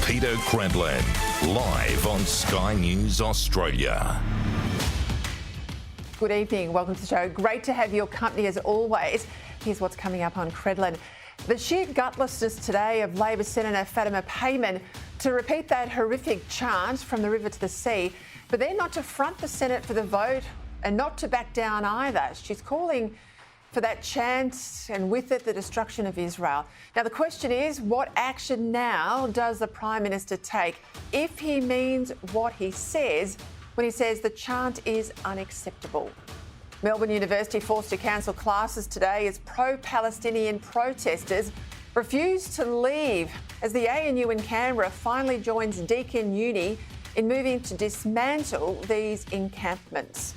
Peter Credlin, live on Sky News Australia. Good evening, welcome to the show. Great to have your company as always. Here's what's coming up on Credlin. The sheer gutlessness today of Labor Senator Fatima Payman to repeat that horrific chant from the river to the sea, but then not to front the Senate for the vote and not to back down either. She's calling for that chant and with it the destruction of Israel. Now the question is, what action now does the Prime Minister take if he means what he says when he says the chant is unacceptable? Melbourne University forced to cancel classes today as pro-Palestinian protesters refuse to leave as the ANU in Canberra finally joins Deakin Uni in moving to dismantle these encampments.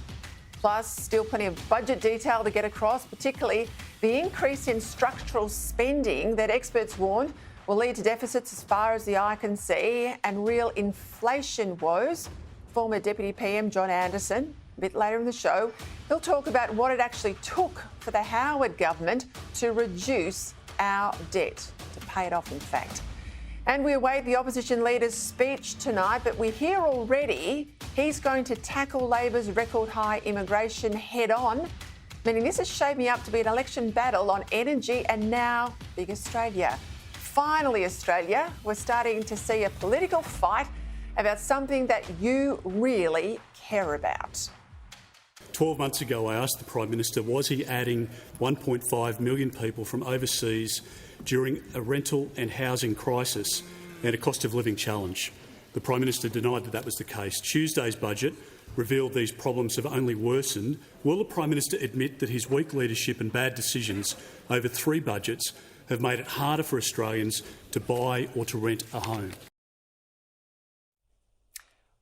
Plus, still plenty of budget detail to get across, particularly the increase in structural spending that experts warn will lead to deficits as far as the eye can see and real inflation woes. Former Deputy PM John Anderson, a bit later in the show, he'll talk about what it actually took for the Howard government to reduce our debt, to pay it off in fact. And we await the opposition leader's speech tonight, but we hear already he's going to tackle Labor's record high immigration head on, meaning this is shaping up to be an election battle on energy and now big Australia. Finally, Australia, we're starting to see a political fight about something that you really care about. 12 months ago, I asked the Prime Minister, was he adding 1.5 million people from overseas during a rental and housing crisis and a cost of living challenge? The Prime Minister denied that that was the case. Tuesday's budget revealed these problems have only worsened. Will the Prime Minister admit that his weak leadership and bad decisions over 3 budgets have made it harder for Australians to buy or to rent a home?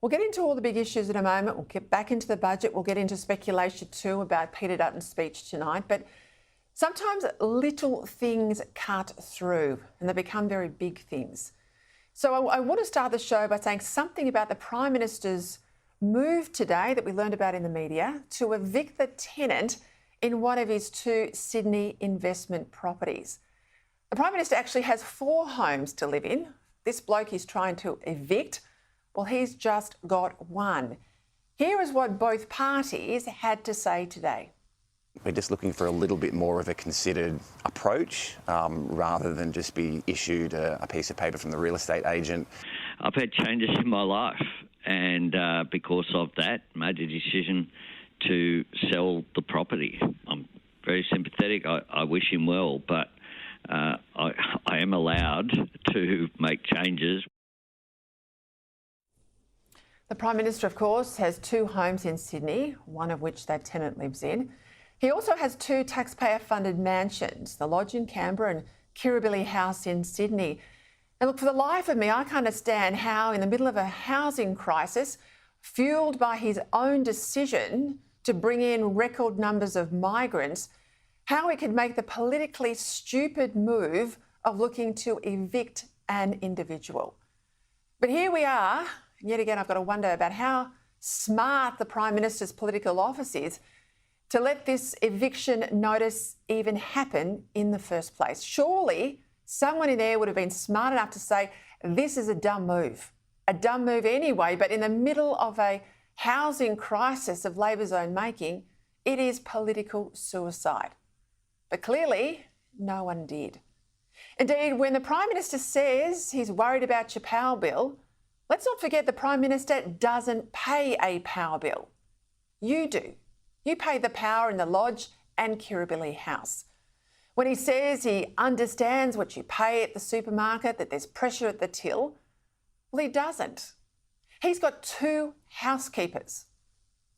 We'll get into all the big issues in a moment. We'll get back into the budget. We'll get into speculation too about Peter Dutton's speech tonight. But sometimes little things cut through and they become very big things. So I want to start the show by saying something about the Prime Minister's move today that we learned about in the media to evict the tenant in one of his 2 Sydney investment properties. The Prime Minister actually has 4 homes to live in. This bloke he's trying to evict, well, he's just got 1. Here is what both parties had to say today. We're just looking for a little bit more of a considered approach rather than just be issued a piece of paper from the real estate agent. I've had changes in my life and because of that made a decision to sell the property. I'm very sympathetic. I wish him well, but I am allowed to make changes. The Prime Minister, of course, has 2 homes in Sydney, one of which that tenant lives in. He also has 2 taxpayer-funded mansions, the Lodge in Canberra and Kirribilli House in Sydney. And look, for the life of me, I can't understand how, in the middle of a housing crisis, fuelled by his own decision to bring in record numbers of migrants, how he could make the politically stupid move of looking to evict an individual. But here we are. And yet again, I've got to wonder about how smart the Prime Minister's political office is to let this eviction notice even happen in the first place. Surely someone in there would have been smart enough to say, this is a dumb move anyway, but in the middle of a housing crisis of Labor's own making, it is political suicide. But clearly, no one did. Indeed, when the Prime Minister says he's worried about your power bill, let's not forget the Prime Minister doesn't pay a power bill. You do. You pay the power in the Lodge and Kirribilli House. When he says he understands what you pay at the supermarket, that there's pressure at the till, well, he doesn't. He's got 2 housekeepers,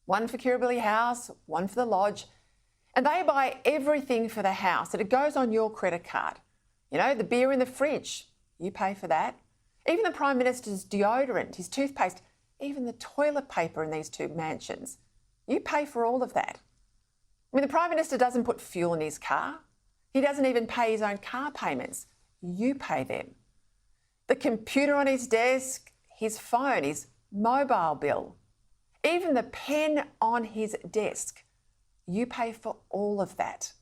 one for Kirribilli House, one for the Lodge, and they buy everything for the house, and it goes on your credit card. You know, the beer in the fridge, you pay for that. Even the Prime Minister's deodorant, his toothpaste, even the toilet paper in these 2 mansions. You pay for all of that. I mean, the Prime Minister doesn't put fuel in his car. He doesn't even pay his own car payments. You pay them. The computer on his desk, his phone, his mobile bill, even the pen on his desk, you pay for all of that.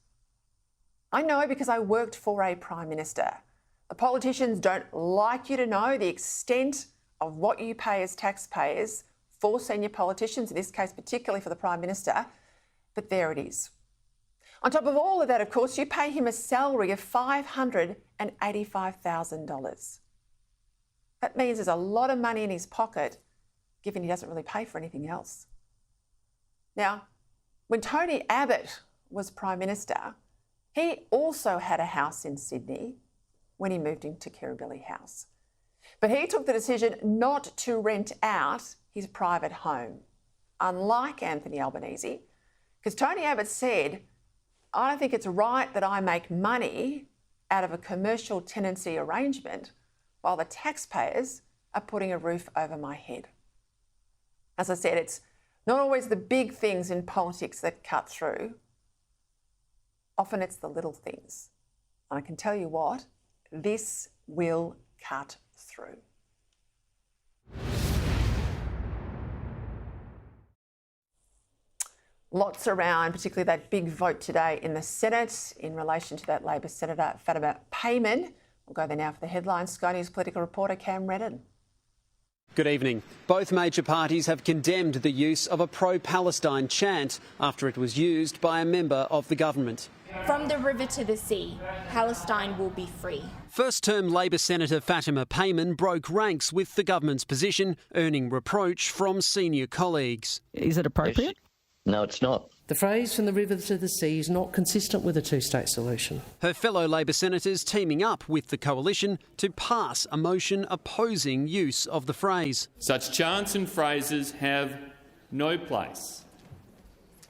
I know because I worked for a Prime Minister. The politicians don't like you to know the extent of what you pay as taxpayers for senior politicians, in this case particularly for the Prime Minister, but there it is. On top of all of that, of course, you pay him a salary of $585,000. That means there's a lot of money in his pocket, given he doesn't really pay for anything else. Now, when Tony Abbott was Prime Minister, he also had a house in Sydney when he moved into Kirribilli House. But he took the decision not to rent out his private home, unlike Anthony Albanese, because Tony Abbott said, I don't think it's right that I make money out of a commercial tenancy arrangement while the taxpayers are putting a roof over my head. As I said, it's not always the big things in politics that cut through. Often it's the little things. And I can tell you what, this will cut through. Lots around, particularly that big vote today in the Senate in relation to that Labor Senator Fatima Payman. We'll go there now for the headlines. Sky News political reporter Cam Redden. Good evening. Both major parties have condemned the use of a pro-Palestine chant after it was used by a member of the government. From the river to the sea, Palestine will be free. First-term Labor Senator Fatima Payman broke ranks with the government's position, earning reproach from senior colleagues. Is it appropriate? No, it's not. The phrase from the river to the sea is not consistent with a two-state solution. Her fellow Labor senators teaming up with the coalition to pass a motion opposing use of the phrase. Such chants and phrases have no place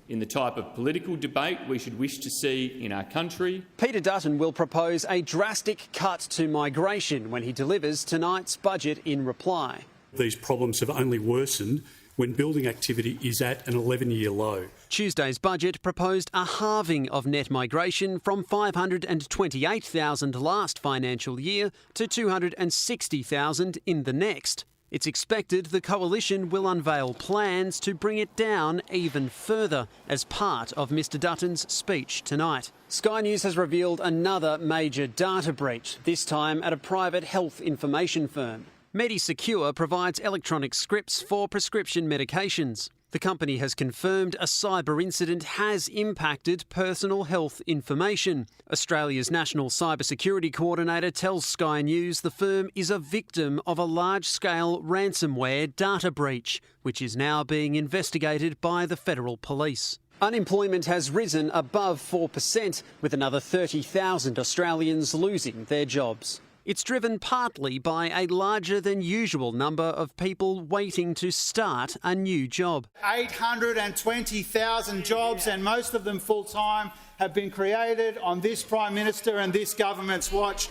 in the type of political debate we should wish to see in our country. Peter Dutton will propose a drastic cut to migration when he delivers tonight's budget in reply. These problems have only worsened when building activity is at an 11-year low. Tuesday's budget proposed a halving of net migration from 528,000 last financial year to 260,000 in the next. It's expected the coalition will unveil plans to bring it down even further as part of Mr Dutton's speech tonight. Sky News has revealed another major data breach, this time at a private health information firm. MediSecure provides electronic scripts for prescription medications. The company has confirmed a cyber incident has impacted personal health information. Australia's National Cybersecurity Coordinator tells Sky News the firm is a victim of a large-scale ransomware data breach, which is now being investigated by the Federal Police. Unemployment has risen above 4%, with another 30,000 Australians losing their jobs. It's driven partly by a larger than usual number of people waiting to start a new job. 820,000 jobs, and most of them full-time, have been created on this Prime Minister and this government's watch.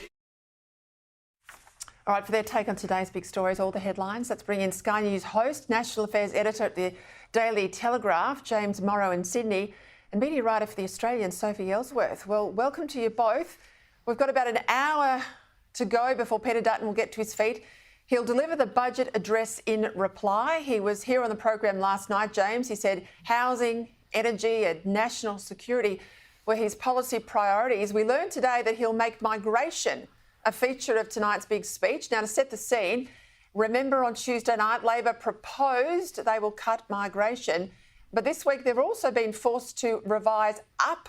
All right, for their take on today's big stories, all the headlines, let's bring in Sky News host, National Affairs Editor at the Daily Telegraph, James Morrow in Sydney, and media writer for The Australian, Sophie Ellsworth. Well, welcome to you both. We've got about an hour to go before Peter Dutton will get to his feet. He'll deliver the budget address in reply. He was here on the program last night, James. He said housing, energy and national security were his policy priorities. We learned today that he'll make migration a feature of tonight's big speech. Now, to set the scene, remember on Tuesday night, Labor proposed they will cut migration, but this week they've also been forced to revise up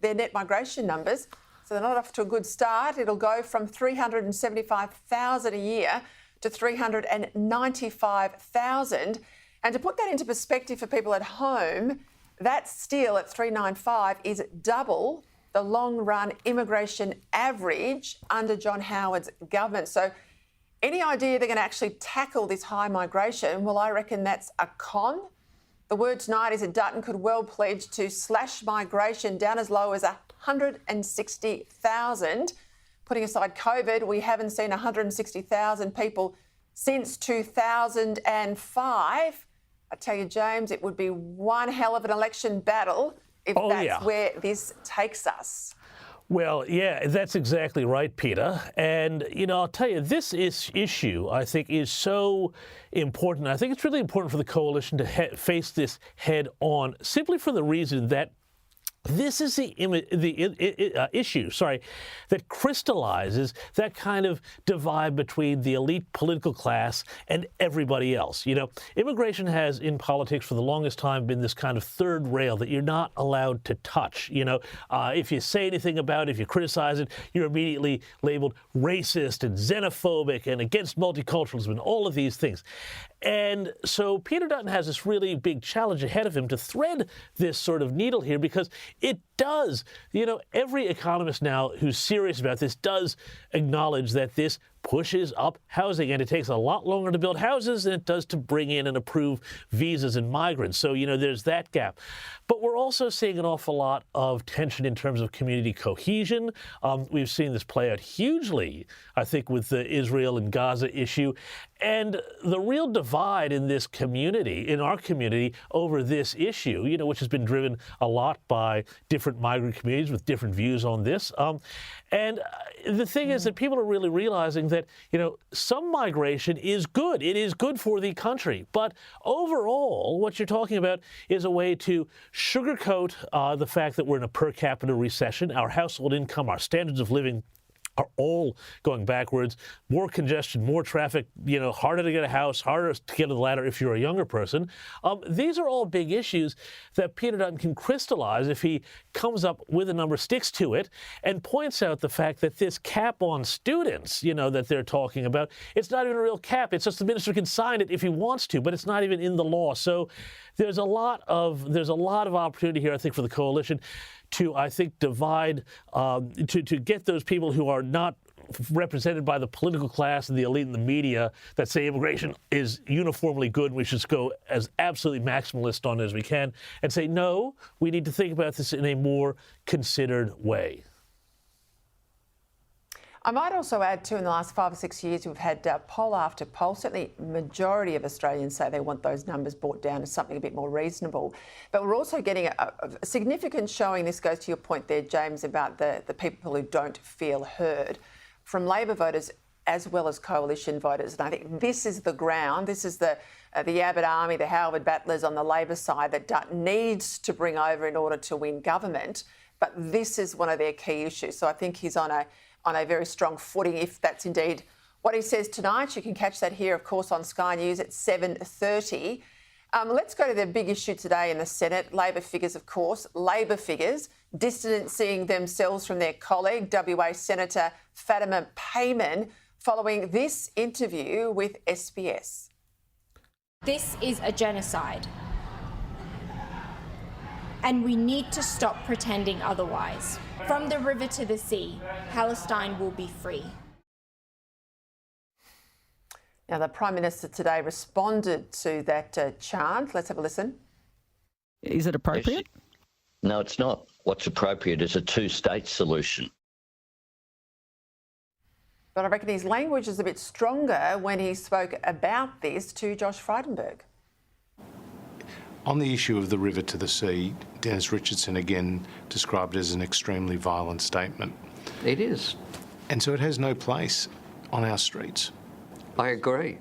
their net migration numbers. So they're not off to a good start. It'll go from 375,000 a year to 395,000. And to put that into perspective for people at home, that still at 395 is double the long-run immigration average under John Howard's government. So any idea they're going to actually tackle this high migration, well, I reckon that's a con. The word tonight is that Dutton could well pledge to slash migration down as low as 160,000. Putting aside COVID, we haven't seen 160,000 people since 2005. I tell you, James, it would be one hell of an election battle if that's where this takes us. Well, yeah, that's exactly right, Peter. And, you know, I'll tell you, this issue, I think, is so important. I think it's really important for the coalition to face this head on, simply for the reason that This is the issue, that crystallizes that kind of divide between the elite political class and everybody else. You know, immigration has in politics for the longest time been this kind of third rail that you're not allowed to touch. You know, if you say anything about it, if you criticize it, you're immediately labeled racist and xenophobic and against multiculturalism and all of these things. And so Peter Dutton has this really big challenge ahead of him to thread this sort of needle here, because it does, you know, every economist now who's serious about this does acknowledge that this pushes up housing, and it takes a lot longer to build houses than it does to bring in and approve visas and migrants. So, you know, there's that gap. But we're also seeing an awful lot of tension in terms of community cohesion. We've seen this play out hugely, I think, with the Israel and Gaza issue. And the real divide in this community, in our community, over this issue, you know, which has been driven a lot by different migrant communities with different views on this. And the thing is that people are really realizing that, you know, some migration is good. It is good for the country. But overall, what you're talking about is a way to sugarcoat the fact that we're in a per capita recession. Our household income, our standards of living are all going backwards. More congestion, more traffic, you know, harder to get a house, harder to get a ladder if you're a younger person. These are all big issues that Peter Dutton can crystallize if he comes up with a number, sticks to it, and points out the fact that this cap on students, you know, that they're talking about, it's not even a real cap. It's just the minister can sign it if he wants to, but it's not even in the law. So there's a lot of opportunity here, I think, for the coalition to, I think, divide, to get those people who are not represented by the political class and the elite and the media that say immigration is uniformly good and we should go as absolutely maximalist on it as we can, and say, no, we need to think about this in a more considered way. I might also add, too, in the last 5 or 6 years, we've had poll after poll. Certainly, majority of Australians say they want those numbers brought down to something a bit more reasonable. But we're also getting a significant showing, this goes to your point there, James, about the people who don't feel heard, from Labor voters as well as coalition voters. And I think this is the ground, this is the Abbott Army, the Howard Battlers on the Labor side that Dutton needs to bring over in order to win government. But this is one of their key issues. So I think he's on a very strong footing, if that's indeed what he says tonight. You can catch that here, of course, on Sky News at 7:30. Let's go to the big issue today in the Senate. Labor figures, of course. Labor figures distancing themselves from their colleague, WA Senator Fatima Payman, following this interview with SBS. This is a genocide. And we need to stop pretending otherwise. From the river to the sea, Palestine will be free. Now, the Prime Minister today responded to that chant. Let's have a listen. Is it appropriate? No, it's not. What's appropriate is a two-state solution. But I reckon his language is a bit stronger when he spoke about this to Josh Frydenberg. On the issue of the river to the sea, Dennis Richardson again described it as an extremely violent statement. It is. And so it has no place on our streets. I agree.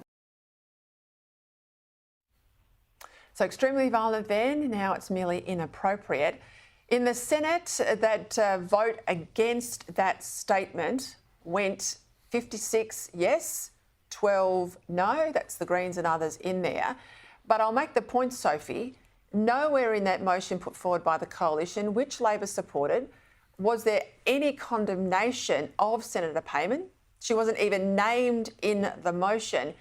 So extremely violent then, now it's merely inappropriate. In the Senate, that vote against that statement went 56 yes, 12 no. That's the Greens and others in there. But I'll make the point, Sophie, nowhere in that motion put forward by the coalition, which Labor supported, was there any condemnation of Senator Payman. She wasn't even named in the motion.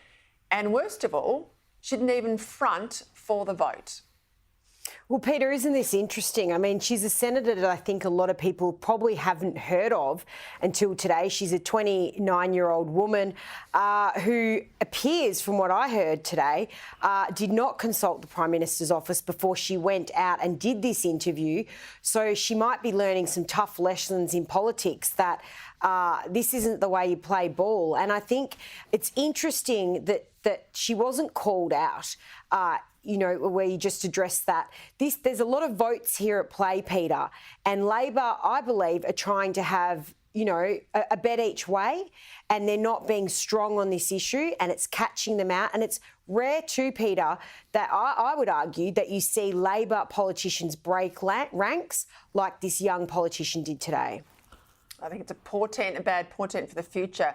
And worst of all, she didn't even front for the vote. Well, Peter, isn't this interesting? I mean, she's a senator that I think a lot of people probably haven't heard of until today. She's a 29-year-old woman who appears, from what I heard today, did not consult the Prime Minister's office before she went out and did this interview. So she might be learning some tough lessons in politics that this isn't the way you play ball. And I think it's interesting that she wasn't called out, where you just addressed that. There's a lot of votes here at play, Peter, and Labor, I believe, are trying to have, a bet each way, and they're not being strong on this issue, and it's catching them out. And it's rare too, Peter, that I would argue that you see Labor politicians break ranks like this young politician did today. I think it's a bad portent for the future.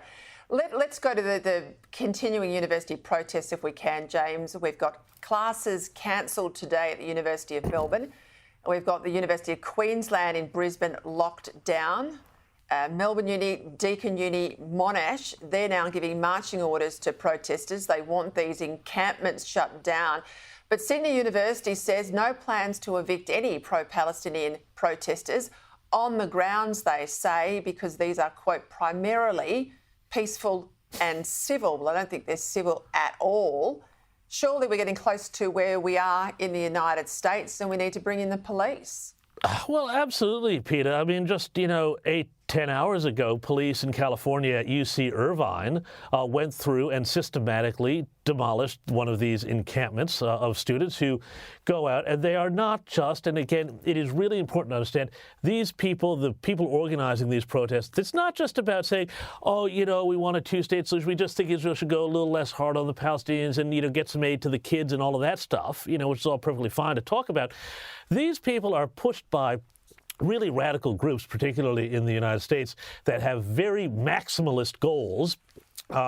Let's go to the continuing university protests if we can, James. We've got classes cancelled today at the University of Melbourne. We've got the University of Queensland in Brisbane locked down. Melbourne Uni, Deakin Uni, Monash, they're now giving marching orders to protesters. They want these encampments shut down. But Sydney University says no plans to evict any pro-Palestinian protesters on the grounds, they say, because these are, quote, primarily peaceful and civil. Well, I don't think they're civil at all. Surely we're getting close to where we are in the United States and we need to bring in the police. Well, absolutely, Peter. I mean, just, 10 hours ago, police in California at UC Irvine went through and systematically demolished one of these encampments of students who go out, and they are not just, and again, it is really important to understand, these people, the people organizing these protests, it's not just about saying, we want a two-state solution, we just think Israel should go a little less hard on the Palestinians and, get some aid to the kids and all of that stuff, which is all perfectly fine to talk about. These people are pushed by really radical groups, particularly in the United States, that have very maximalist goals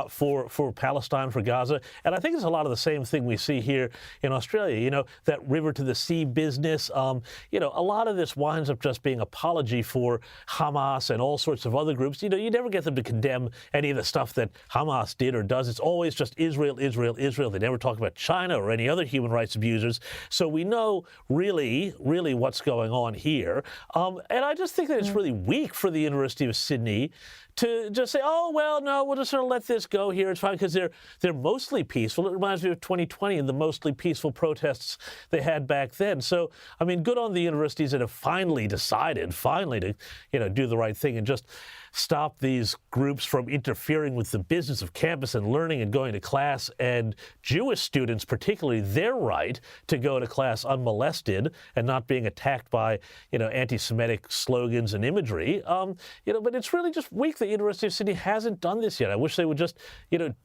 for Palestine, for Gaza. And I think it's a lot of the same thing we see here in Australia, that river to the sea business. A lot of this winds up just being apology for Hamas and all sorts of other groups. You never get them to condemn any of the stuff that Hamas did or does. It's always just Israel, Israel, Israel. They never talk about China or any other human rights abusers. So we know really, really what's going on here. And I just think that it's really weak for the University of Sydney to just say, we'll just sort of let this go here. It's fine, because they're mostly peaceful. It reminds me of 2020 and the mostly peaceful protests they had back then. So, good on the universities that have finally decided to, do the right thing and just stop these groups from interfering with the business of campus and learning and going to class, and Jewish students, particularly, their right to go to class unmolested and not being attacked by, anti-Semitic slogans and imagery. But it's really just weak that the University of Sydney hasn't done this yet. I wish they would just,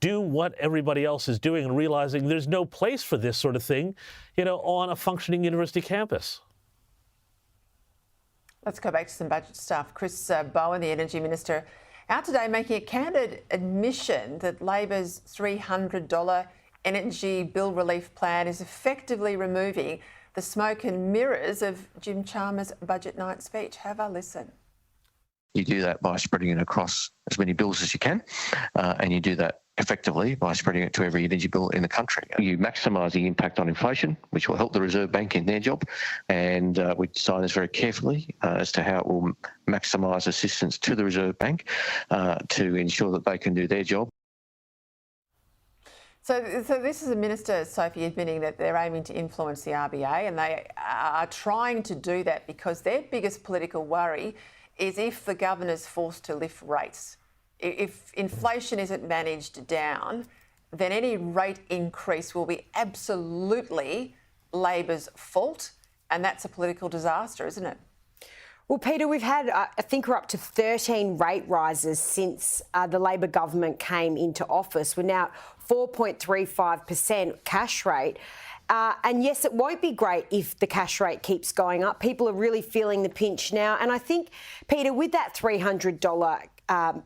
do what everybody else is doing and realizing there's no place for this sort of thing, on a functioning university campus. Let's go back to some budget stuff. Chris Bowen, the Energy Minister, out today making a candid admission that Labor's $300 energy bill relief plan is effectively removing the smoke and mirrors of Jim Chalmers' budget night speech. Have a listen. You do that by spreading it across as many bills as you can, and you do that effectively by spreading it to every energy bill in the country. You maximise the impact on inflation, which will help the Reserve Bank in their job, and we design this very carefully as to how it will maximise assistance to the Reserve Bank to ensure that they can do their job. So this is a minister, Sophie, admitting that they're aiming to influence the RBA, and they are trying to do that because their biggest political worry is if the governor's forced to lift rates. If inflation isn't managed down, then any rate increase will be absolutely Labor's fault, and that's a political disaster, isn't it? Well, Peter, we've had, I think we're up to 13 rate rises since the Labor government came into office. We're now 4.35% cash rate. And yes, it won't be great if the cash rate keeps going up. People are really feeling the pinch now. And I think, Peter, with that $300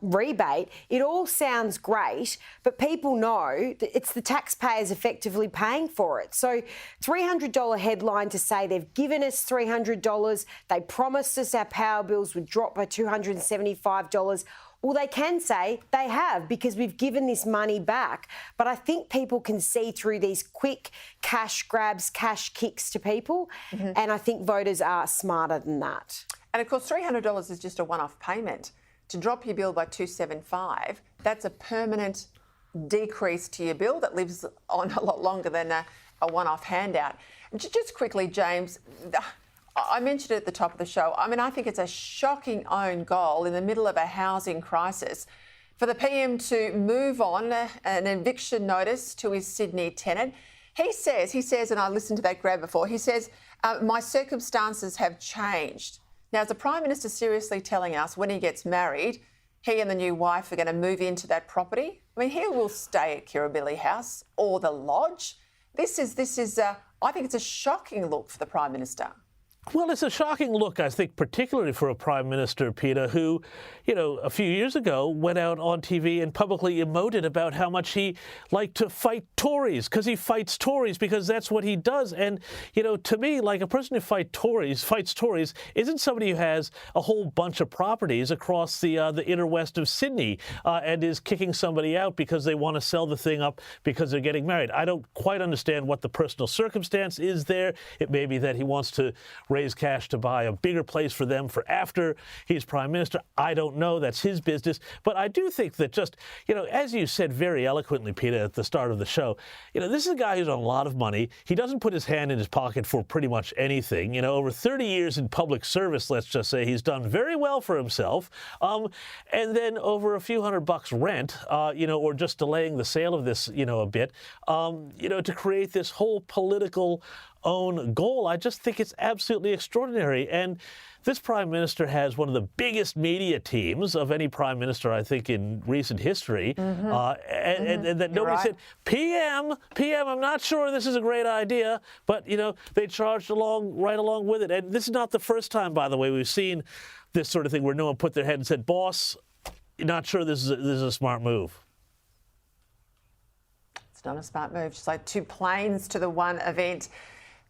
rebate, it all sounds great, but people know that it's the taxpayers effectively paying for it. So $300 headline to say they've given us $300, they promised us our power bills would drop by $275. Well, they can say they have because we've given this money back. But I think people can see through these quick cash grabs, cash kicks to people. Mm-hmm. And I think voters are smarter than that. And of course, $300 is just a one-off payment. To drop your bill by $275, that's a permanent decrease to your bill that lives on a lot longer than a one-off handout. Just quickly, James, I mentioned it at the top of the show. I think it's a shocking own goal in the middle of a housing crisis for the PM to move on an eviction notice to his Sydney tenant. He says, and I listened to that grab before, he says, my circumstances have changed. Now, is the Prime Minister seriously telling us when he gets married, he and the new wife are going to move into that property. I mean, he will stay at Kirribilli House or the Lodge. This is. I think it's a shocking look for the Prime Minister. Well, it's a shocking look, I think, particularly for a Prime Minister, Peter, who, a few years ago went out on TV and publicly emoted about how much he liked to fight Tories, because he fights Tories, because that's what he does. And, to me, like, a person who fights Tories isn't somebody who has a whole bunch of properties across the inner west of Sydney and is kicking somebody out because they want to sell the thing up because they're getting married. I don't quite understand what the personal circumstance is there. It may be that he wants to raise cash to buy a bigger place for them for after he's Prime Minister. I don't know. That's his business. But I do think that just, as you said very eloquently, Peter, at the start of the show, this is a guy who's on a lot of money. He doesn't put his hand in his pocket for pretty much anything. Over 30 years in public service, let's just say, he's done very well for himself. And then over a few $100 rent, or just delaying the sale of this, a bit, to create this whole political own goal. I just think it's absolutely extraordinary. And this Prime Minister has one of the biggest media teams of any Prime Minister, I think, in recent history. And that nobody said, PM, I'm not sure this is a great idea, but, they charged right along with it. And this is not the first time, by the way, we've seen this sort of thing where no one put their head and said, boss, not sure this is a smart move. It's not a smart move. Just like two planes to the one event.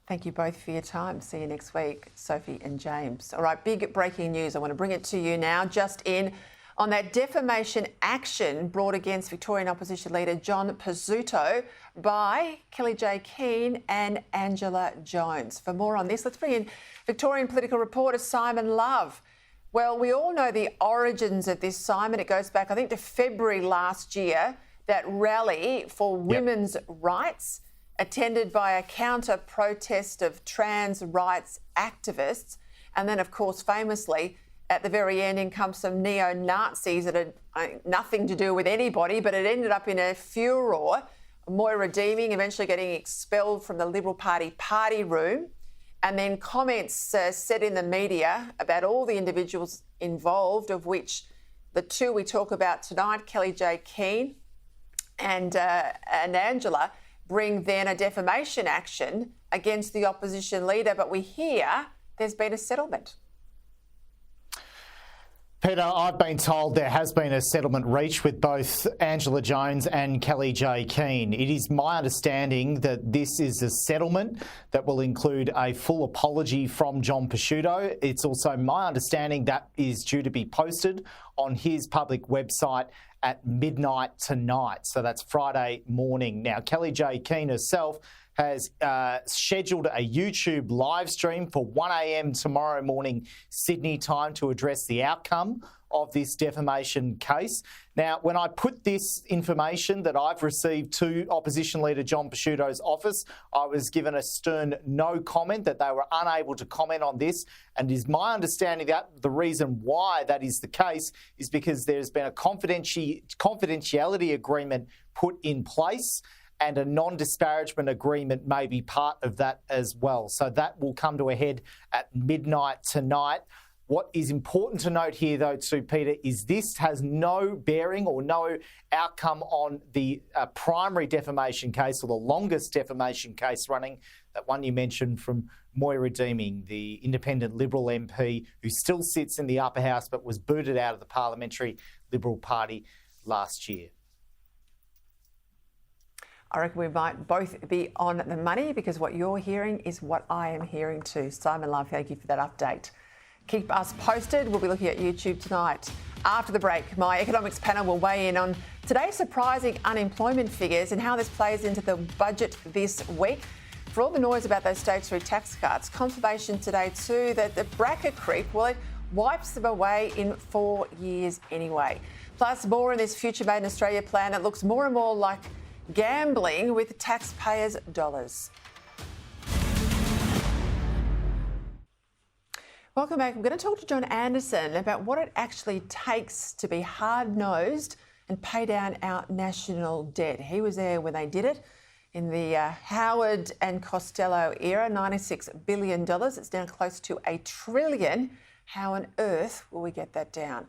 Thank you both for your time. See you next week, Sophie and James. All right, big breaking news. I want to bring it to you now. Just in on that defamation action brought against Victorian Opposition Leader John Pizzuto by Kellie-Jay Keen and Angela Jones. For more on this, let's bring in Victorian political reporter Simon Love. Well, we all know the origins of this, Simon. It goes back, I think, to February last year, that rally for women's rights, attended by a counter-protest of trans rights activists. And then, of course, famously, at the very end, in comes some neo-Nazis that had nothing to do with anybody, but it ended up in a furore. Moira Deeming eventually getting expelled from the Liberal Party party room. And then comments said in the media about all the individuals involved, of which the two we talk about tonight, Kellie-Jay Keen and Angela, bring then a defamation action against the opposition leader. But we hear there's been a settlement. Peter, I've been told there has been a settlement reached with both Angela Jones and Kellie-Jay Keen. It is my understanding that this is a settlement that will include a full apology from John Pizzuto. It's also my understanding that is due to be posted on his public website at midnight tonight. So that's Friday morning. Now, Kellie-Jay Keen herself has scheduled a YouTube live stream for 1 a.m. tomorrow morning Sydney time to address the outcome of this defamation case. Now, when I put this information that I've received to Opposition Leader John Pizzuto's office, I was given a stern no comment, that they were unable to comment on this. And it is my understanding that the reason why that is the case is because there's been a confidentiality agreement put in place, and a non-disparagement agreement may be part of that as well. So that will come to a head at midnight tonight. What is important to note here, though, too, Peter, is this has no bearing or no outcome on the primary defamation case, or the longest defamation case running, that one you mentioned from Moira Deeming, the independent Liberal MP who still sits in the upper house but was booted out of the Parliamentary Liberal Party last year. I reckon we might both be on the money, because what you're hearing is what I am hearing too. Simon Love, thank you for that update. Keep us posted. We'll be looking at YouTube tonight. After the break, my economics panel will weigh in on today's surprising unemployment figures and how this plays into the budget this week. For all the noise about those stage 3 tax cuts, confirmation today too that the bracket creep, well, it wipes them away in 4 years anyway. Plus, more in this Future Made in Australia plan that looks more and more like gambling with taxpayers' dollars. Welcome back. I'm going to talk to John Anderson about what it actually takes to be hard-nosed and pay down our national debt. He was there when they did it in the Howard and Costello era, $96 billion. It's now close to $1 trillion. How on earth will we get that down?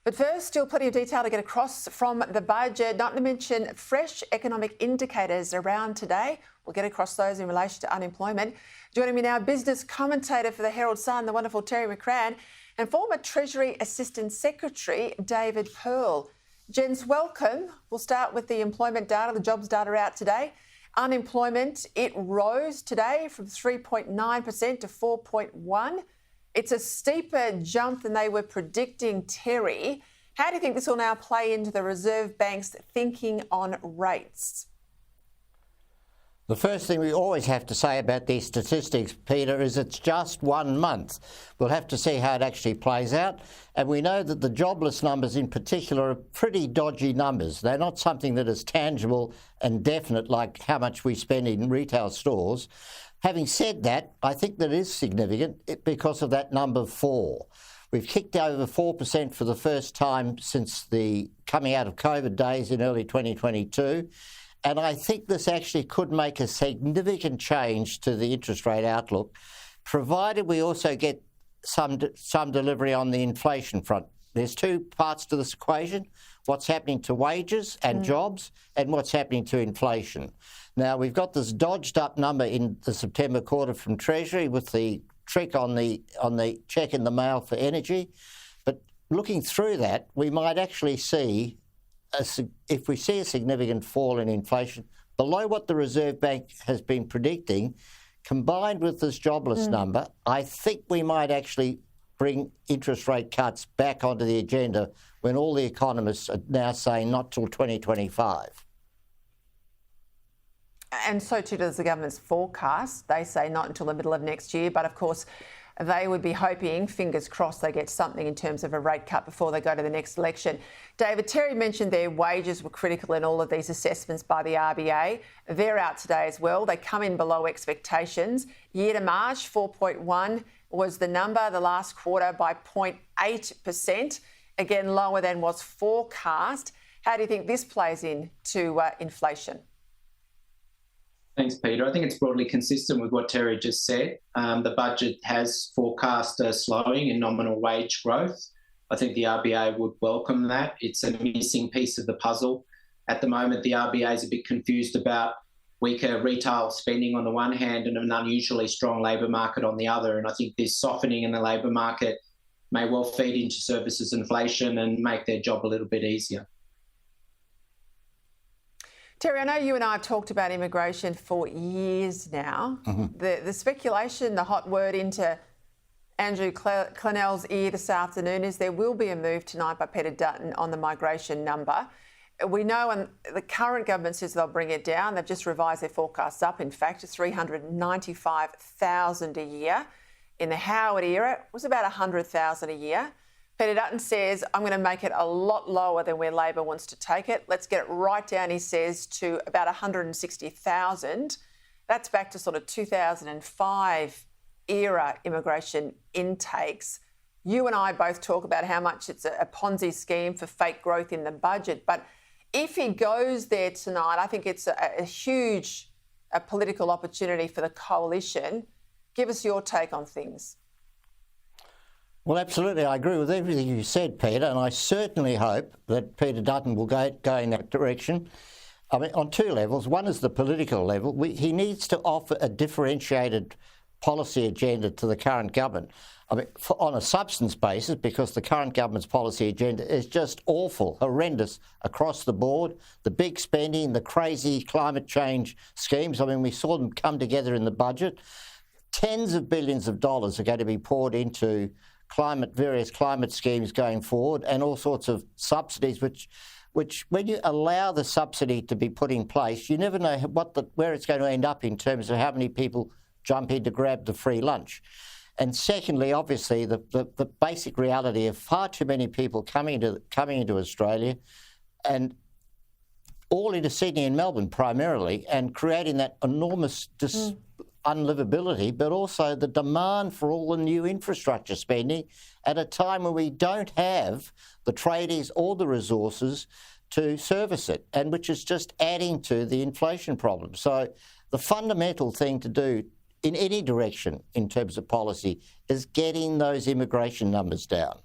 But first, still plenty of detail to get across from the budget, not to mention fresh economic indicators around today. We'll get across those in relation to unemployment. Joining me now, business commentator for the Herald Sun, the wonderful Terry McCrann, and former Treasury Assistant Secretary David Pearl. Gents, welcome. We'll start with the employment data, the jobs data out today. Unemployment, it rose today from 3.9% to 4.1%. It's a steeper jump than they were predicting, Terry. How do you think this will now play into the Reserve Bank's thinking on rates? The first thing we always have to say about these statistics, Peter, is it's just 1 month. We'll have to see how it actually plays out. And we know that the jobless numbers in particular are pretty dodgy numbers. They're not something that is tangible and definite like how much we spend in retail stores. Having said that, I think that is significant because of that number 4. We've kicked over 4% for the first time since the coming out of COVID days in early 2022. And I think this actually could make a significant change to the interest rate outlook, provided we also get some delivery on the inflation front. There's two parts to this equation: what's happening to wages and jobs and what's happening to inflation. Now, we've got this dodged up number in the September quarter from Treasury with the trick on the check in the mail for energy. But looking through that, we might actually see, if we see a significant fall in inflation below what the Reserve Bank has been predicting, combined with this jobless number, I think we might actually bring interest rate cuts back onto the agenda when all the economists are now saying not till 2025. And so too does the government's forecast. They say not until the middle of next year, but of course they would be hoping, fingers crossed, they get something in terms of a rate cut before they go to the next election. David, Terry mentioned their wages were critical in all of these assessments by the RBA. They're out today as well. They come in below expectations. Year to March, 4.1 was the number, the last quarter by 0.8%, again lower than was forecast. How do you think this plays into inflation? Thanks, Peter. I think it's broadly consistent with what Terry just said. The budget has forecast a slowing in nominal wage growth. I think the RBA would welcome that. It's a missing piece of the puzzle. At the moment, the RBA is a bit confused about weaker retail spending on the one hand and an unusually strong labour market on the other. And I think this softening in the labour market may well feed into services inflation and make their job a little bit easier. Terry, I know you and I have talked about immigration for years now. The speculation, the hot word into Andrew Clennell's ear this afternoon is there will be a move tonight by Peter Dutton on the migration number. We know, and the current government says they'll bring it down. They've just revised their forecasts up, in fact, to 395,000 a year. In the Howard era, it was about 100,000 a year. Peter Dutton says, I'm going to make it a lot lower than where Labor wants to take it. Let's get it right down, he says, to about 160,000. That's back to sort of 2005 era immigration intakes. You and I both talk about how much it's a Ponzi scheme for fake growth in the budget. But if he goes there tonight, I think it's a huge political opportunity for the coalition. Give us your take on things. Well, absolutely. I agree with everything you said, Peter, and I certainly hope that Peter Dutton will go in that direction. I mean, on two levels. One is the political level. He needs to offer a differentiated policy agenda to the current government. I mean, on a substance basis, because the current government's policy agenda is just awful, horrendous across the board. The big spending, the crazy climate change schemes. I mean, we saw them come together in the budget. Tens of billions of dollars are going to be poured into various climate schemes going forward, and all sorts of subsidies, which when you allow the subsidy to be put in place, you never know where it's going to end up in terms of how many people jump in to grab the free lunch. And secondly, obviously, the basic reality of far too many people coming into Australia, and all into Sydney and Melbourne primarily, and creating that enormous unlivability, but also the demand for all the new infrastructure spending at a time when we don't have the tradies or the resources to service it, and which is just adding to the inflation problem. So the fundamental thing to do in any direction in terms of policy is getting those immigration numbers down.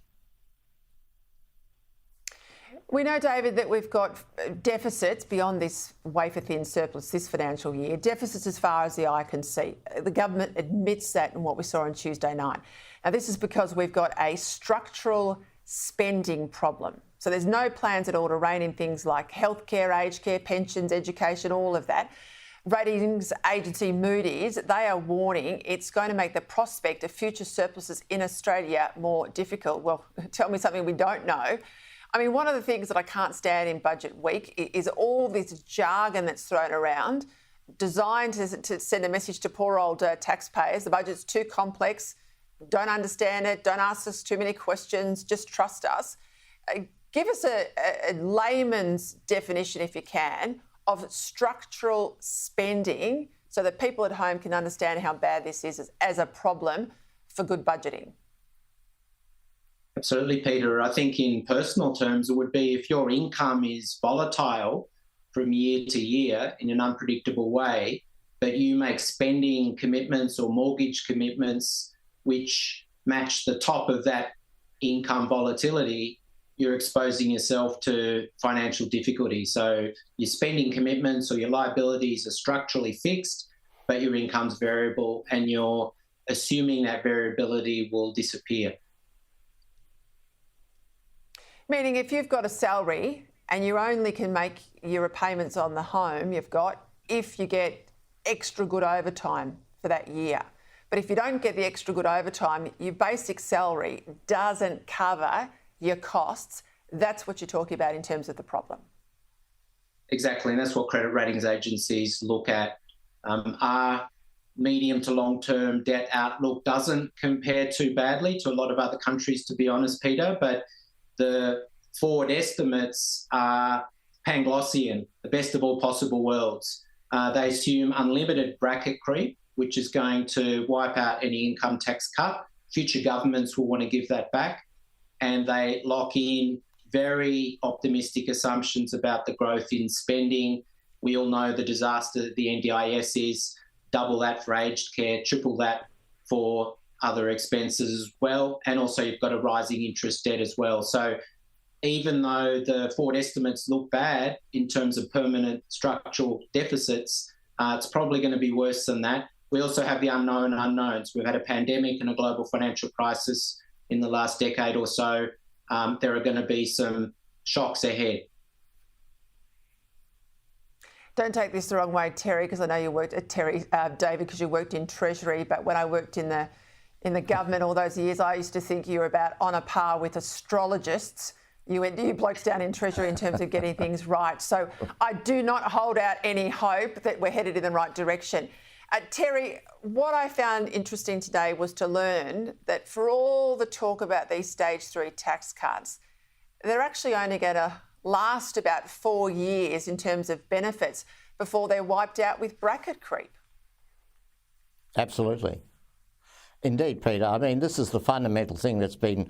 We know, David, that we've got deficits beyond this wafer-thin surplus this financial year, deficits as far as the eye can see. The government admits that in what we saw on Tuesday night. Now, this is because we've got a structural spending problem. So there's no plans at all to rein in things like healthcare, aged care, pensions, education, all of that. Ratings agency Moody's, they are warning it's going to make the prospect of future surpluses in Australia more difficult. Well, tell me something we don't know. I mean, one of the things that I can't stand in budget week is all this jargon that's thrown around, designed to send a message to poor old taxpayers. The budget's too complex, don't understand it, don't ask us too many questions, just trust us. Give us a layman's definition, if you can, of structural spending so that people at home can understand how bad this is as a problem for good budgeting. Absolutely, Peter. I think in personal terms, it would be if your income is volatile from year to year in an unpredictable way, but you make spending commitments or mortgage commitments which match the top of that income volatility, you're exposing yourself to financial difficulty. So your spending commitments or your liabilities are structurally fixed, but your income's variable, and you're assuming that variability will disappear. Meaning if you've got a salary and you only can make your repayments on the home you've got if you get extra good overtime for that year. But if you don't get the extra good overtime, your basic salary doesn't cover your costs. That's what you're talking about in terms of the problem. Exactly, and that's what credit ratings agencies look at. Our medium to long-term debt outlook doesn't compare too badly to a lot of other countries, to be honest, Peter, but the forward estimates are Panglossian, the best of all possible worlds. They assume unlimited bracket creep, which is going to wipe out any income tax cut. Future governments will want to give that back. And they lock in very optimistic assumptions about the growth in spending. We all know the disaster that the NDIS is, double that for aged care, triple that for other expenses as well. And also you've got a rising interest debt as well. So even though the forward estimates look bad in terms of permanent structural deficits, it's probably going to be worse than that. We also have the unknown unknowns. We've had a pandemic and a global financial crisis in the last decade or so. There are going to be some shocks ahead. Don't take this the wrong way, Terry, because I know you worked at David, because you worked in Treasury. But when I worked in the government all those years, I used to think you were about on a par with astrologists. You blokes down in Treasury in terms of getting things right. So I do not hold out any hope that we're headed in the right direction. Terry, what I found interesting today was to learn that for all the talk about these stage 3 tax cuts, they're actually only going to last about 4 years in terms of benefits before they're wiped out with bracket creep. Absolutely. Indeed, Peter. I mean, this is the fundamental thing that's been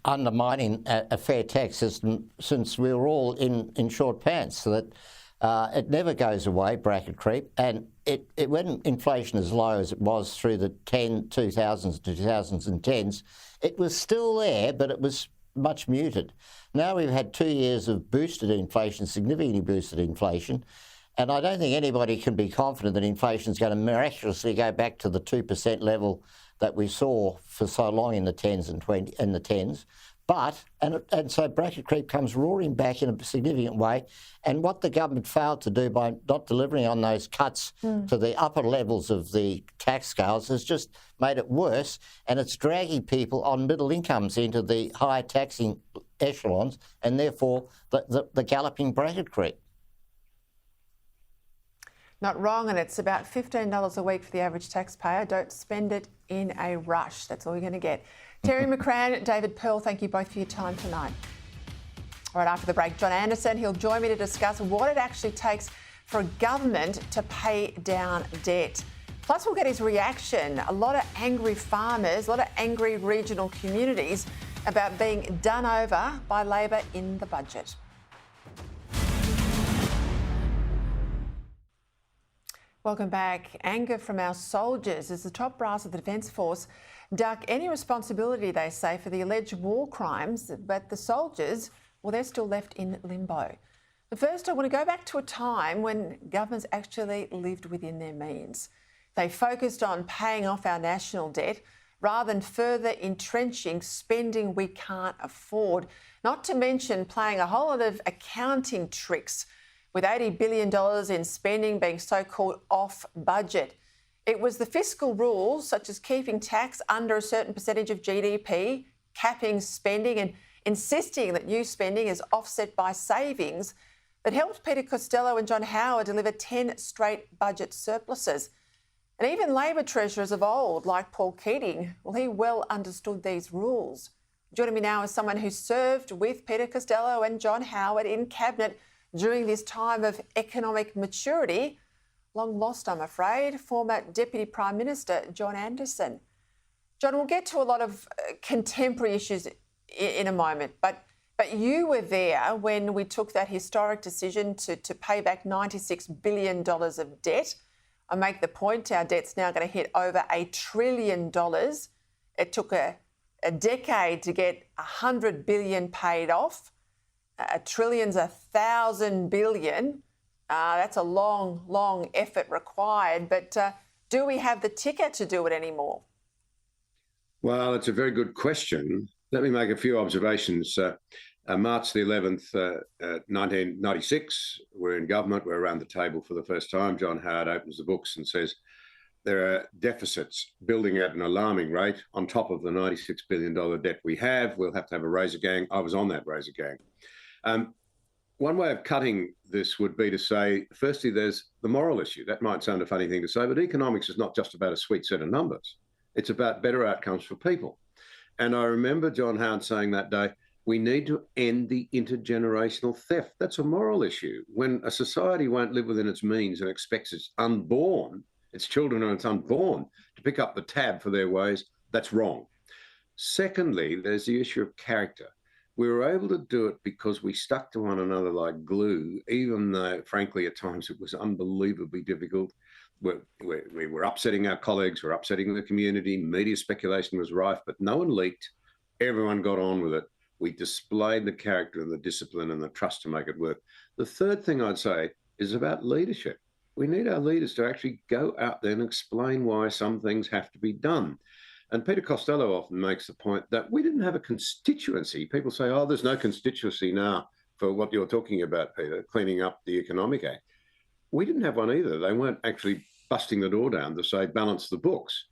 undermining a fair tax system since we were all in short pants, so that it never goes away, bracket creep, and it when inflation is low as it was through the 2000s to 2010s, it was still there, but it was much muted. Now we've had 2 years of boosted inflation, significantly boosted inflation, and I don't think anybody can be confident that inflation is going to miraculously go back to the 2% level that we saw for so long in the 10s and the 10s. But, and so bracket creep comes roaring back in a significant way. And what the government failed to do by not delivering on those cuts to the upper levels of the tax scales has just made it worse. And it's dragging people on middle incomes into the high taxing echelons, and therefore the galloping bracket creep. Not wrong, and it's about $15 a week for the average taxpayer. Don't spend it in a rush. That's all you're going to get. Terry McCrann, David Pearl, thank you both for your time tonight. All right, after the break, John Anderson, he'll join me to discuss what it actually takes for a government to pay down debt. Plus, we'll get his reaction. A lot of angry farmers, a lot of angry regional communities about being done over by Labor in the budget. Welcome back. Anger from our soldiers as the top brass of the Defence Force duck any responsibility, they say, for the alleged war crimes, but the soldiers well, they're still left in limbo. But first, I want to go back to a time when governments actually lived within their means. They focused on paying off our national debt rather than further entrenching spending we can't afford, not to mention playing a whole lot of accounting tricks with $80 billion in spending being so-called off budget. It was the fiscal rules, such as keeping tax under a certain percentage of GDP, capping spending and insisting that new spending is offset by savings, that helped Peter Costello and John Howard deliver 10 straight budget surpluses. And even Labor treasurers of old, like Paul Keating, well, he well understood these rules. Joining me now is someone who served with Peter Costello and John Howard in Cabinet during this time of economic maturity. Long lost, I'm afraid, former Deputy Prime Minister John Anderson. John, we'll get to a lot of contemporary issues in a moment, but you were there when we took that historic decision to pay back $96 billion of debt. I make the point our debt's now going to hit over $1 trillion. It took a decade to get $100 billion paid off. A trillion's 1,000 billion. That's a long, long effort required. But do we have the ticker to do it anymore? Well, it's a very good question. Let me make a few observations. March the 11th, 1996, we're in government, we're around the table for the first time. John Howard opens the books and says there are deficits building at an alarming rate on top of the $96 billion debt we have. We'll have to have a razor gang. I was on that razor gang. One way of cutting this would be to say, firstly, there's the moral issue. That might sound a funny thing to say, but economics is not just about a sweet set of numbers. It's about better outcomes for people. And I remember John Howard saying that day, we need to end the intergenerational theft. That's a moral issue. When a society won't live within its means and expects its unborn, its children and its unborn, to pick up the tab for their ways, that's wrong. Secondly, there's the issue of character. We were able to do it because we stuck to one another like glue, even though, frankly, at times it was unbelievably difficult. We were upsetting our colleagues, we were upsetting the community, media speculation was rife, but no one leaked. Everyone got on with it. We displayed the character and the discipline and the trust to make it work. The third thing I'd say is about leadership. We need our leaders to actually go out there and explain why some things have to be done. And Peter Costello often makes the point that we didn't have a constituency. People say, oh, there's no constituency now for what you're talking about, Peter, cleaning up the Economic Act. We didn't have one either. They weren't actually busting the door down to say, balance the books.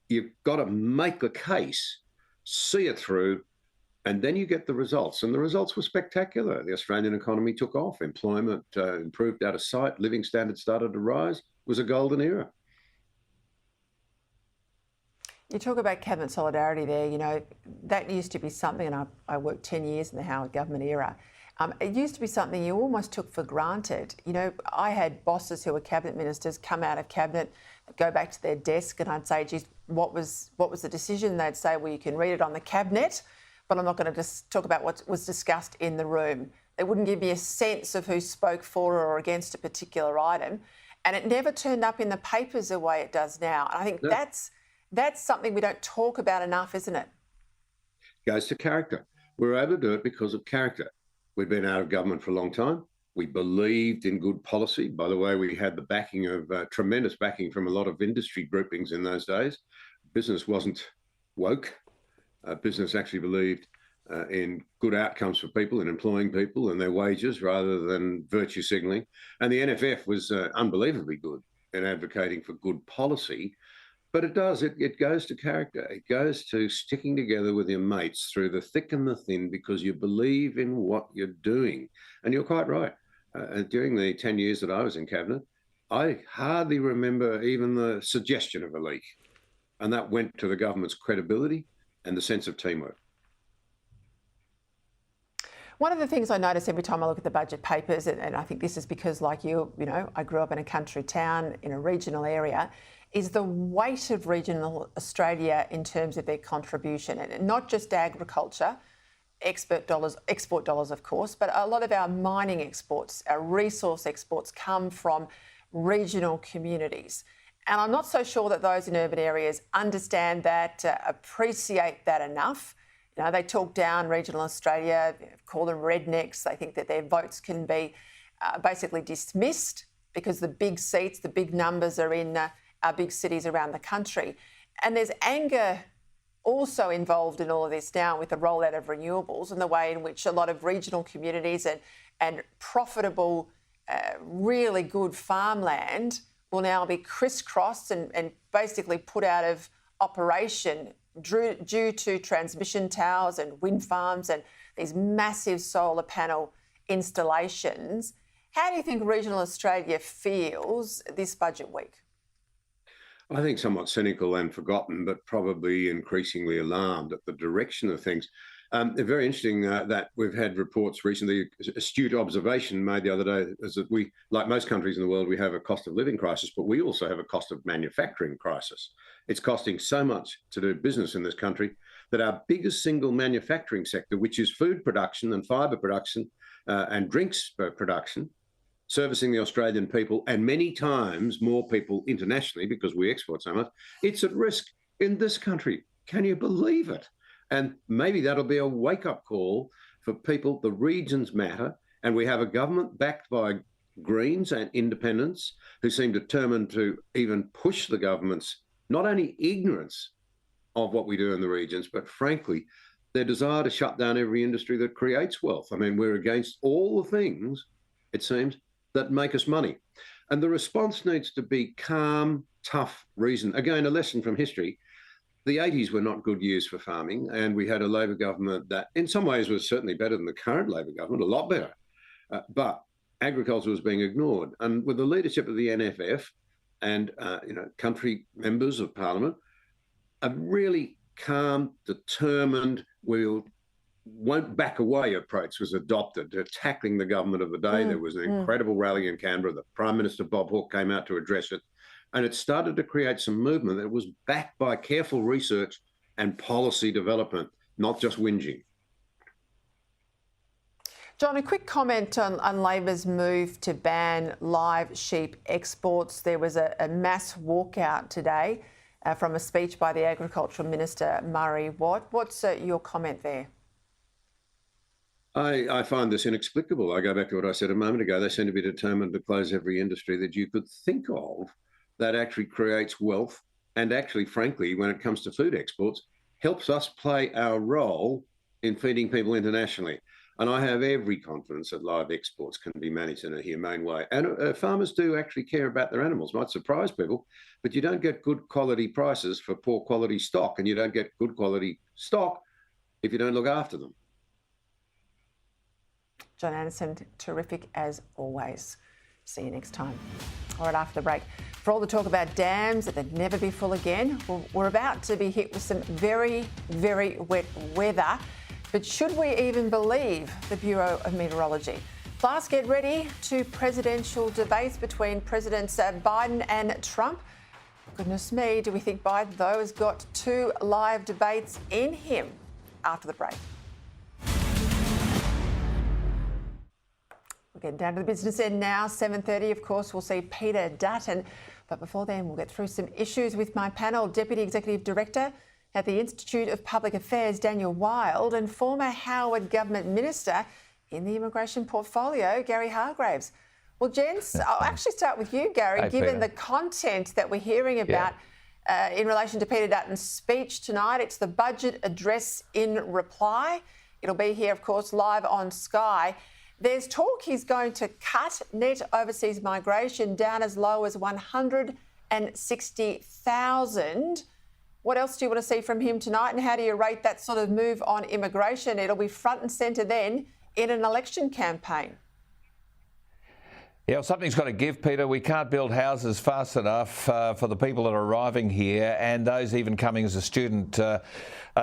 You've got to make the case, see it through, and then you get the results. And the results were spectacular. The Australian economy took off. Employment improved out of sight. Living standards started to rise. It was a golden era. You talk about cabinet solidarity there. You know, that used to be something, and I worked 10 years in the Howard government era. It used to be something you almost took for granted. You know, I had bosses who were cabinet ministers come out of cabinet, go back to their desk, and I'd say, geez, what was the decision? They'd say, well, you can read it on the cabinet, but I'm not going to just talk about what was discussed in the room. They wouldn't give me a sense of who spoke for or against a particular item. And it never turned up in the papers the way it does now. And I think that's something we don't talk about enough, isn't it? Goes to character. We were able to do it because of character. We'd been out of government for a long time. We believed in good policy. By the way, we had the backing of tremendous backing from a lot of industry groupings in those days. Business wasn't woke. Business actually believed in good outcomes for people and employing people and their wages rather than virtue signalling. And the NFF was unbelievably good in advocating for good policy. But it goes to character. It goes to sticking together with your mates through the thick and the thin because you believe in what you're doing. And you're quite right. During the 10 years that I was in Cabinet, I hardly remember even the suggestion of a leak. And that went to the government's credibility and the sense of teamwork. One of the things I notice every time I look at the budget papers, and I think this is because, like you know, I grew up in a country town in a regional area, is the weight of regional Australia in terms of their contribution, and not just agriculture, export dollars, of course, but a lot of our mining exports, our resource exports come from regional communities. And I'm not so sure that those in urban areas understand that, appreciate that enough. You know, they talk down regional Australia, call them rednecks. They think that their votes can be basically dismissed because the big seats, the big numbers are in our big cities around the country. And there's anger also involved in all of this now with the rollout of renewables and the way in which a lot of regional communities and profitable, really good farmland will now be crisscrossed and basically put out of operation due to transmission towers and wind farms and these massive solar panel installations. How do you think regional Australia feels this budget week? I think somewhat cynical and forgotten, but probably increasingly alarmed at the direction of things. Very interesting that we've had reports recently, astute observation made the other day, is that we, like most countries in the world, we have a cost of living crisis, but we also have a cost of manufacturing crisis. It's costing so much to do business in this country that our biggest single manufacturing sector, which is food production and fibre production and drinks production, servicing the Australian people and many times more people internationally because we export so much, it's at risk in this country. Can you believe it? And maybe that'll be a wake-up call for people. The regions matter, and we have a government backed by Greens and independents who seem determined to even push the government's not only ignorance of what we do in the regions, but frankly, their desire to shut down every industry that creates wealth. I mean, we're against all the things, it seems, that make us money. And the response needs to be calm, tough reason. Again, a lesson from history. The 80s were not good years for farming, and we had a Labor government that in some ways was certainly better than the current Labor government, a lot better. But agriculture was being ignored. And with the leadership of the NFF and country members of Parliament, a really calm, determined, won't back away approach was adopted to tackling the government of the day. There was an incredible rally in Canberra. The Prime Minister, Bob Hawke, came out to address it. And it started to create some movement that was backed by careful research and policy development, not just whinging. John, a quick comment on Labor's move to ban live sheep exports. There was a mass walkout today from a speech by the Agricultural Minister, Murray Watt. What's your comment there? I find this inexplicable. I go back to what I said a moment ago. They seem to be determined to close every industry that you could think of that actually creates wealth and actually, frankly, when it comes to food exports, helps us play our role in feeding people internationally. And I have every confidence that live exports can be managed in a humane way. And farmers do actually care about their animals. Might surprise people, but you don't get good quality prices for poor quality stock, and you don't get good quality stock if you don't look after them. John Anderson, terrific as always. See you next time. All right, after the break, for all the talk about dams that they'd never be full again, we're about to be hit with some very, very wet weather. But should we even believe the Bureau of Meteorology? Plus, get ready to presidential debates between Presidents Biden and Trump. Goodness me, do we think Biden, though, has got 2 live debates in him? After the break. We're getting down to the business end now. 7:30, of course, we'll see Peter Dutton. But before then, we'll get through some issues with my panel. Deputy Executive Director at the Institute of Public Affairs, Daniel Wild, and former Howard Government Minister in the immigration portfolio, Gary Hargraves. Well, gents, I'll actually start with you, Gary, given the content that we're hearing about in relation to Peter Dutton's speech tonight. It's the budget address in reply. It'll be here, of course, live on Sky. There's talk he's going to cut net overseas migration down as low as 160,000. What else do you want to see from him tonight, and how do you rate that sort of move on immigration? It'll be front and centre then in an election campaign. Yeah, well, something's got to give, Peter. We can't build houses fast enough for the people that are arriving here, and those even coming as a student are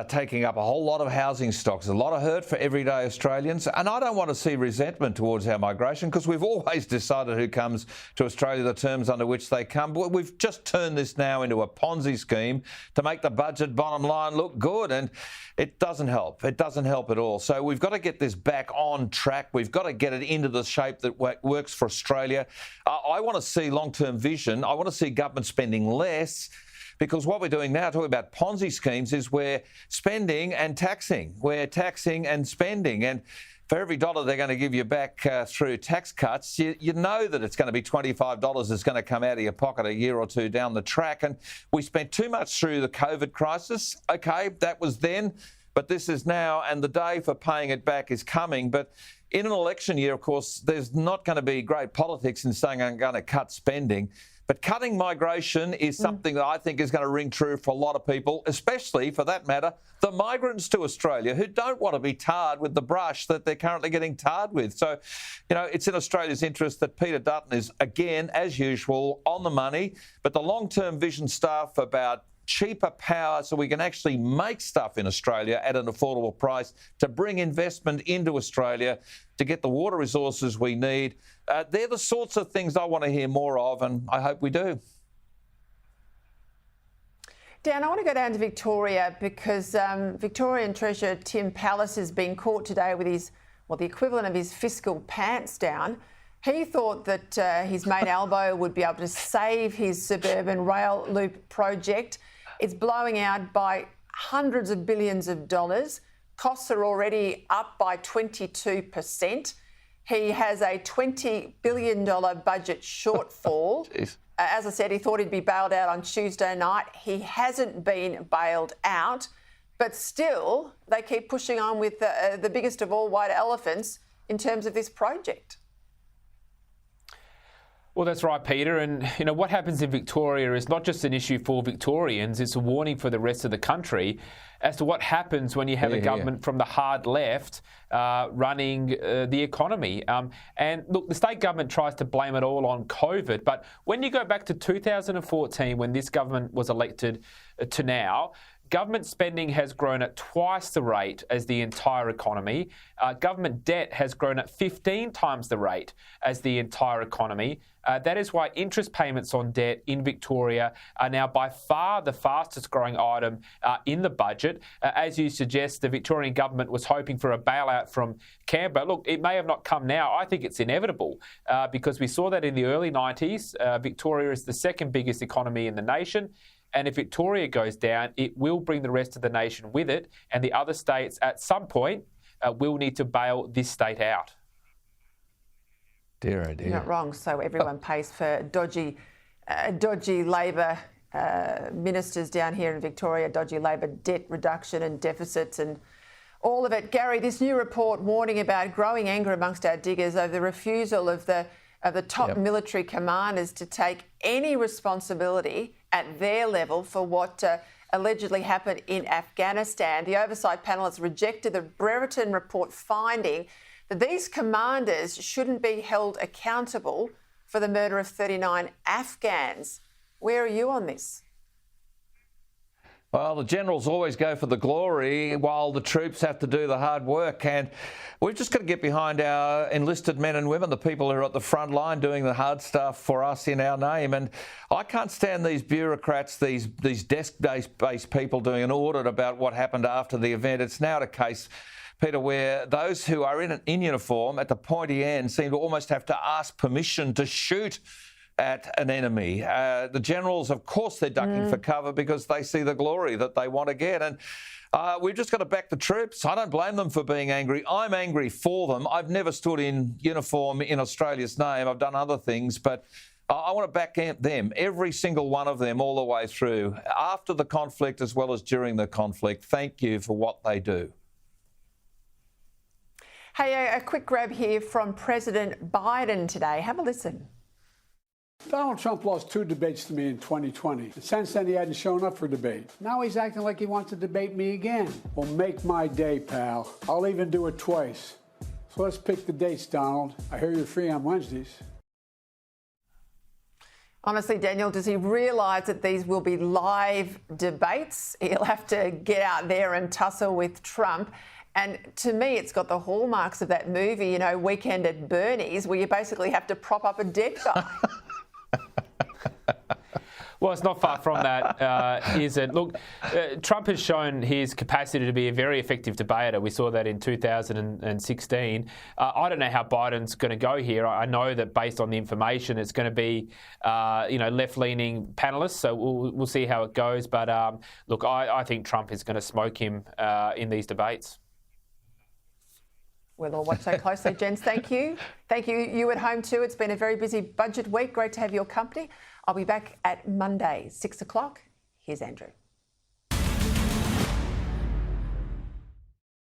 taking up a whole lot of housing stocks. A lot of hurt for everyday Australians. And I don't want to see resentment towards our migration, because we've always decided who comes to Australia, the terms under which they come. But we've just turned this now into a Ponzi scheme to make the budget bottom line look good, and it doesn't help. It doesn't help at all. So we've got to get this back on track. We've got to get it into the shape that works for Australia. I want to see long-term vision. I want to see government spending less, because what we're doing now, talking about Ponzi schemes, is we're spending and taxing. We're taxing and spending. And for every dollar they're going to give you back through tax cuts, you know that it's going to be $25 that's going to come out of your pocket a year or two down the track. And we spent too much through the COVID crisis. OK, that was then, but this is now, and the day for paying it back is coming. But in an election year, of course, there's not going to be great politics in saying I'm going to cut spending. But cutting migration is something that I think is going to ring true for a lot of people, especially, for that matter, the migrants to Australia who don't want to be tarred with the brush that they're currently getting tarred with. So, you know, it's in Australia's interest that Peter Dutton is, again, as usual, on the money. But the long-term vision stuff about cheaper power so we can actually make stuff in Australia at an affordable price, to bring investment into Australia, to get the water resources we need. They're the sorts of things I want to hear more of, and I hope we do. Dan, I want to go down to Victoria because Victorian Treasurer Tim Pallas has been caught today with his, well, the equivalent of his fiscal pants down. He thought that his mate Albo would be able to save his suburban rail loop project. It's blowing out by hundreds of billions of dollars. Costs are already up by 22%. He has a $20 billion budget shortfall. As I said, he thought he'd be bailed out on Tuesday night. He hasn't been bailed out, but still they keep pushing on with the biggest of all white elephants in terms of this project. Well, that's right, Peter. And, you know, what happens in Victoria is not just an issue for Victorians, it's a warning for the rest of the country as to what happens when you have a government from the hard left running the economy. And look, the state government tries to blame it all on COVID. But when you go back to 2014, when this government was elected, to now, government spending has grown at twice the rate as the entire economy. Government debt has grown at 15 times the rate as the entire economy. That is why interest payments on debt in Victoria are now by far the fastest growing item in the budget. As you suggest, the Victorian government was hoping for a bailout from Canberra. Look, it may have not come now. I think it's inevitable because we saw that in the early 90s. Victoria is the second biggest economy in the nation. And if Victoria goes down, it will bring the rest of the nation with it. And the other states at some point will need to bail this state out. Dear, oh dear. You're not wrong. So everyone pays for dodgy Labor ministers down here in Victoria, dodgy Labor debt reduction and deficits and all of it. Gary, this new report warning about growing anger amongst our diggers over the refusal of the top military commanders to take any responsibility at their level for what allegedly happened in Afghanistan. The Oversight Panel has rejected the Brereton report, finding that these commanders shouldn't be held accountable for the murder of 39 Afghans. Where are you on this? Well, the generals always go for the glory while the troops have to do the hard work. And we've just got to get behind our enlisted men and women, the people who are at the front line doing the hard stuff for us in our name. And I can't stand these bureaucrats, these desk-based people doing an audit about what happened after the event. It's now the case, Peter, where those who are in uniform at the pointy end seem to almost have to ask permission to shoot at an enemy. The generals, of course, they're ducking for cover because they see the glory that they want to get. And we've just got to back the troops. I don't blame them for being angry. I'm angry for them. I've never stood in uniform in Australia's name. I've done other things, but I want to back them, every single one of them, all the way through, after the conflict as well as during the conflict. Thank you for what they do. Hey, a quick grab here from President Biden today. Have a listen. Donald Trump lost 2 debates to me in 2020. And since then, he hadn't shown up for debate. Now he's acting like he wants to debate me again. Well, make my day, pal. I'll even do it twice. So let's pick the dates, Donald. I hear you're free on Wednesdays. Honestly, Daniel, does he realise that these will be live debates? He'll have to get out there and tussle with Trump. And to me, it's got the hallmarks of that movie, you know, Weekend at Bernie's, where you basically have to prop up a dead guy. Well, it's not far from that, is it? Look, Trump has shown his capacity to be a very effective debater. We saw that in 2016. I don't know how Biden's going to go here. I know that based on the information, it's going to be, left-leaning panelists. So we'll see how it goes. But look, I think Trump is going to smoke him in these debates. We'll all watch that closely. Jens, thank you. Thank you. You at home too. It's been a very busy budget week. Great to have your company. I'll be back at Monday, 6 o'clock. Here's Andrew.